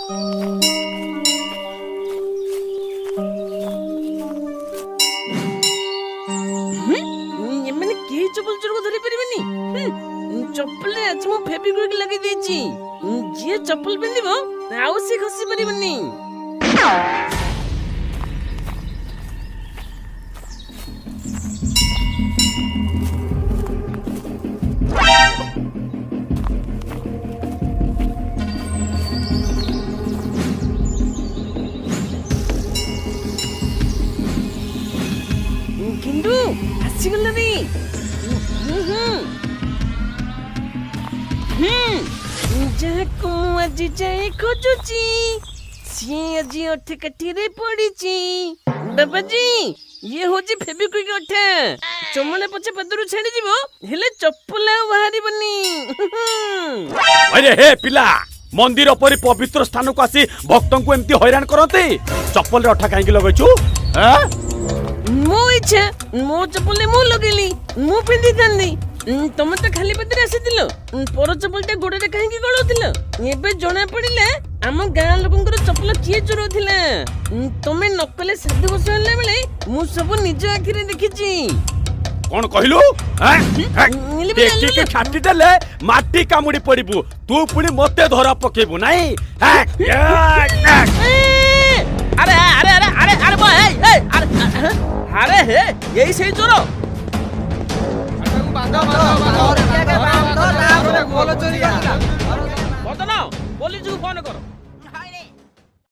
ଏମାନେ କେହି ଚପଲ ଚୋରକୁ ଧରି ପାରିବେନି। ଚପଲରେ ଆଜି ମୁଁ ଫେବିକ୍ୱିକ ଲଗେଇ ଦେଇଛି। ଯିଏ ଚପଲ ପିନ୍ଧିବ ଆଉ ସେ ଖସି ପାରିବନି। କିନ୍ତୁ ଆସିଗଲାନି। ଯାହାକୁ ମୁଁ ଆଜି ଯାଏ ଖୋଜୁଛି ସିଏ ଆଜି ଅଠେ କାଠିରେ ପଡିଛି। ବାବାଜୀ ଇଏ ହଉଛି ଫେବିକ୍ୱିକ ଅଠା। ଚମଡ଼ା ପଛେ ପାଦରୁ ଛାଡିଯିବ ହେଲେ ଚପଲ ଆଉ ବାହାରିବନି। अरे हे पिला मंदिर परी पवित्र स्थान को आसी भक्तों को एमती हैरान करते चप्पल रे अठा काहे लगैछु मो इच्छा मो चप्पल मु लगेली मु पिंदी थांदी। तमे तो खाली पादरे आसीथिल पर चप्पलटा गोड़े काहे गळौथिल। एबे जणा पड़िला आम गां लोकंकर चप्पल किए चोरौथिला। तमे नकले साधु बस होला बेले मु सब निज आखिरे देखिची। कौन कहलु देखि के छाटी देले माटी कामुडी पड़िबु तू पुणी मते धरा पकेबु नाही। अरे अरे अरे अरे अरे अरे हे यही से चोर